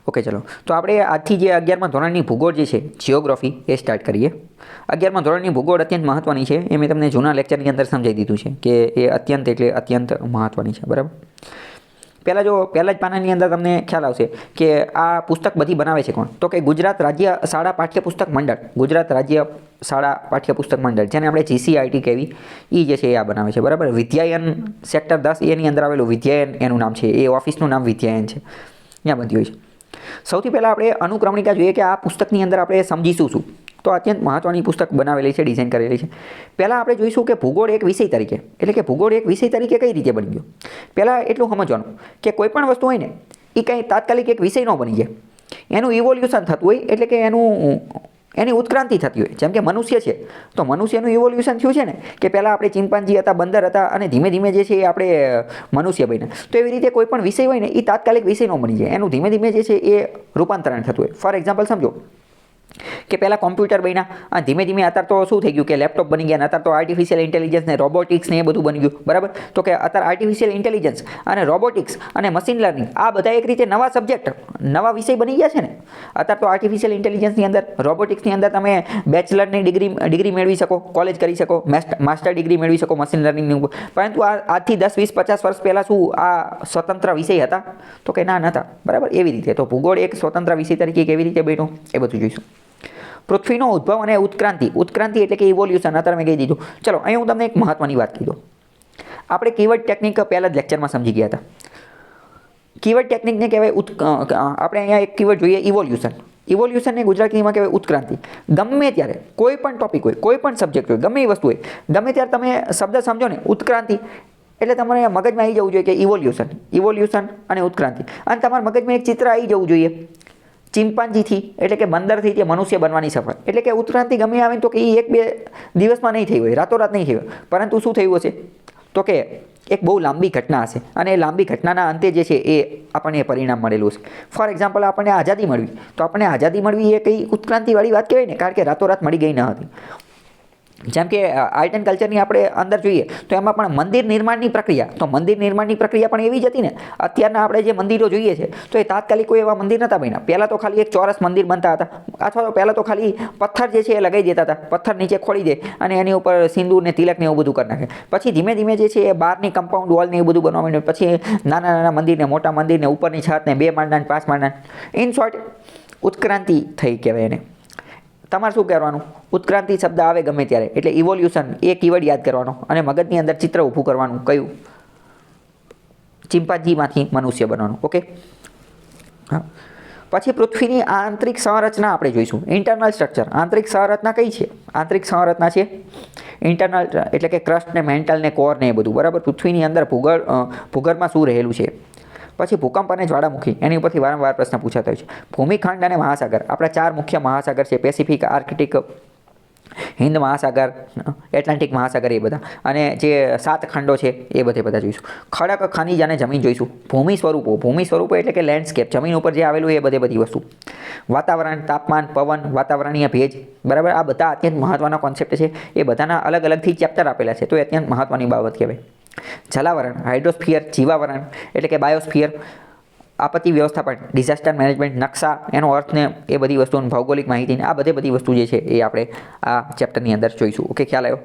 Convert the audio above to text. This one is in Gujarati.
ઓકે ચલો, તો આપણે આજથી જે 11મા ધોરણની ભૂગોળ જે છે જિયોગ્રાફી એ સ્ટાર્ટ કરીએ. 11મા ધોરણની ભૂગોળ અત્યંત મહત્ત્વની છે. એ મેં તમને જૂના લેક્ચરની અંદર સમજાવી દીધું છે કે એ અત્યંત એટલે અત્યંત મહત્ત્વની છે. બરાબર. પહેલા જ પાનાની અંદર તમને ખ્યાલ આવશે કે આ પુસ્તક બધી બનાવે છે કોણ? તો કે ગુજરાત રાજ્ય શાળા પાઠ્યપુસ્તક મંડળ. ગુજરાત રાજ્ય શાળા પાઠ્યપુસ્તક મંડળ, જેને આપણે GCRT કહેવી, એ જે છે એ આ બનાવે છે. બરાબર. વિદ્યાયન સેક્ટર 10 એની અંદર આવેલું વિદ્યાયન એનું નામ છે. એ ઓફિસનું નામ વિદ્યાયન છે. ત્યાં બધી હોય છે. સૌથી પહેલાં આપણે અનુક્રમણિકા જોઈએ કે આ પુસ્તકની અંદર આપણે સમજીશું શું. તો અત્યંત મહત્ત્વની પુસ્તક બનાવેલી છે, ડિઝાઇન કરેલી છે. પહેલાં આપણે જોઈશું કે ભૂગોળ એક વિષય તરીકે, એટલે કે ભૂગોળ એક વિષય તરીકે કઈ રીતે બની ગયો. પહેલાં એટલું સમજવાનું કે કોઈ પણ વસ્તુ હોય ને એ કંઈ તાત્કાલિક એક વિષય ન બની જાય. એનું ઇવોલ્યુશન થતું હોય, એટલે કે એની ઉત્ક્રાંતિ થતી હોય. જેમ કે મનુષ્ય છે તો મનુષ્યનું ઇવોલ્યુશન થયું છે ને કે પહેલાં આપણે ચિમ્પાન્જી હતા, બંદર હતા, અને ધીમે ધીમે જે છે એ આપણે મનુષ્ય બન્યા. તો એવી રીતે કોઈ પણ વિષય હોય ને એ તાત્કાલિક વિષય ન બની જાય. એનું ધીમે ધીમે જે છે એ રૂપાંતરણ થતું હોય. ફોર એક્ઝામ્પલ સમજો કે પહેલાં કોમ્પ્યુટર બન્યા અને ધીમે ધીમે અત્યારે તો શું થઈ ગયું કે લેપટોપ બની ગયા, અત્યારે તો આર્ટિફિશિયલ ઇન્ટેલિજન્સ ને રોબોટિક્સ ને એ બધું બની ગયું. બરાબર. તો કે અત્યારે આર્ટિફિશિયલ ઇન્ટેલિજન્સ અને રોબોટિક્સ અને મશીન લર્નિંગ આ બધા એક રીતે નવા સબ્જેક્ટ, નવા વિષય બની ગયા છે ને. અત્યારે તો આર્ટિફિશિયલ ઇન્ટેલિજન્સની અંદર, રોબોટિક્સની અંદર તમે બેચલરની ડિગ્રી મેળવી શકો, કોલેજ કરી શકો, માસ્ટર ડિગ્રી મેળવી શકો મશીન લર્નિંગની ઉપર. પરંતુ આજથી 10, 20, 50 વર્ષ પહેલાં શું આ સ્વતંત્ર વિષય હતા? તો કે ના નહોતા. બરાબર. એવી રીતે તો ભૂગોળ એક સ્વતંત્ર વિષય તરીકે કેવી રીતે બન્યો એ બધું જોઈશું. પૃથ્વીનો ઉદ્ભવ અને ઉત્ક્રાંતિ. ઉત્ક્રાંતિ એટલે કે ઇવોલ્યુશન. અત્યારે મેં કહી દીધું. ચલો, અહીં હું તમને એક મહત્ત્વની વાત કહી દઉં. આપણે કીવર્ડ ટેકનિક પહેલાં જ લેક્ચરમાં સમજી ગયા હતા. કીવર્ડ ટેકનિકને કહેવાય આપણે અહીંયા એક કીવર્ડ જોઈએ ઇવોલ્યુશન. ઇવોલ્યુશનને ગુજરાતીમાં કહેવાય ઉત્ક્રાંતિ. ગમે ત્યારે કોઈ પણ ટોપિક હોય, કોઈ પણ સબ્જેક્ટ હોય, ગમે એ વસ્તુ હોય, ગમે ત્યારે તમે શબ્દ સમજો ને ઉત્ક્રાંતિ, એટલે તમારે મગજમાં આવી જવું જોઈએ કે ઇવોલ્યુશન અને ઉત્ક્રાંતિ. અને તમારા મગજમાં એક ચિત્ર આવી જવું જોઈએ ચિમ્પાન્જીથી, એટલે કે બંદરથી તે મનુષ્ય બનવાની સફર. એટલે કે ઉત્ક્રાંતિ ગમે આવે તો કે એ 1-2 દિવસમાં નહીં થઈ હોય, રાતોરાત નહીં થઈ હોય. પરંતુ શું થયું હશે? તો કે એક બહુ લાંબી ઘટના હશે, અને એ લાંબી ઘટનાના અંતે જે છે એ આપણને પરિણામ મળેલું છે. ફોર એક્ઝામ્પલ, આપણને આઝાદી મળવી, તો આપણને આઝાદી મળવી એ કંઈ ઉત્ક્રાંતિવાળી વાત કહેવાય ને, કારણ કે રાતોરાત મળી ગઈ ન હતી. જેમ કે આર્ટ એન્ડ કલ્ચરની આપણે અંદર જોઈએ તો એમાં પણ મંદિર નિર્માણની પ્રક્રિયા, તો મંદિર નિર્માણની પ્રક્રિયા પણ એવી જ હતી ને. અત્યારના આપણે જે મંદિરો જોઈએ છે તો એ તાત્કાલિક કોઈ એવા મંદિર નહોતા બન્યા. પહેલાં તો ખાલી એક ચોરસ મંદિર બનતા હતા, અથવા તો પહેલાં તો ખાલી પથ્થર જે છે એ લગાવી દેતા હતા. પથ્થર નીચે ખોળી દે અને એની ઉપર સિંદૂર ને તિલક ને એવું બધું કરી નાખે. પછી ધીમે ધીમે જે છે એ બહારની કમ્પાઉન્ડ વોલ ને એવું બધું બનવા માંડ્યું. પછી નાના નાના મંદિરને, મોટા મંદિરને, ઉપરની છત ને, 2 માળના 5 માળના. ઇન શોર્ટ ઉત્ક્રાંતિ થઈ કહેવાય એને. તમારે શું કરવાનું? ઉત્ક્રાંતિ શબ્દ આવે ગમે ત્યારે એટલે ઇવોલ્યુશન એ કીવર્ડ યાદ કરવાનો અને મગજની અંદર ચિત્ર ઊભું કરવાનું. કયું? ચિમ્પાન્જીમાંથી મનુષ્ય બનવાનું. ઓકે. હા. પછી પૃથ્વીની આંતરિક સંરચના આપણે જોઈશું. Internal structure. આંતરિક સંરચના કઈ છે? આંતરિક સંરચના છે ઇન્ટરનલ, એટલે કે ક્રસ્ટ ને, મેન્ટલ ને, કોર ને એ બધું. બરાબર. પૃથ્વીની અંદર ભૂગર્ભમાં શું રહેલું છે. પછી ભૂકંપ અને જ્વાળામુખી, એની ઉપરથી વારંવાર પ્રશ્ન પૂછાતા હોય છે. ભૂમિખંડ અને મહાસાગર. આપણા 4 મુખ્ય મહાસાગર છે: પેસિફિક, આર્કટિક, હિન્દ મહાસાગર, એટલાન્ટિક મહાસાગર, એ બધા. અને જે 7 ખંડો છે એ બધા જોઈશું. ખડક, ખનિજ અને જમીન જોઈશું. ભૂમિ સ્વરૂપો એટલે કે લેન્ડસ્કેપ, જમીન ઉપર જે આવેલું એ બધી વસ્તુ. વાતાવરણ, તાપમાન, પવન, વાતાવરણીય ભેજ. બરાબર. આ બધા અત્યંત મહત્ત્વના કોન્સેપ્ટ છે. એ બધાના અલગ અલગથી ચેપ્ટર આપેલા છે, તો એ અત્યંત મહત્ત્વની બાબત કહેવાય. જલાવરણ, હાઇડ્રોસ્ફિયર, જીવાવરણ એટલે કે બાયોસ્ફિયર, આપત્તિ વ્યવસ્થાપન, ડિઝાસ્ટર મેનેજમેન્ટ, નકશા, એનો અર્થ ને એ બધી વસ્તુઓની ભૌગોલિક માહિતી, આ બધી વસ્તુ જે છે એ આપણે આ ચેપ્ટરની અંદર જોઈશું. ઓકે, ખ્યાલ આવ્યો?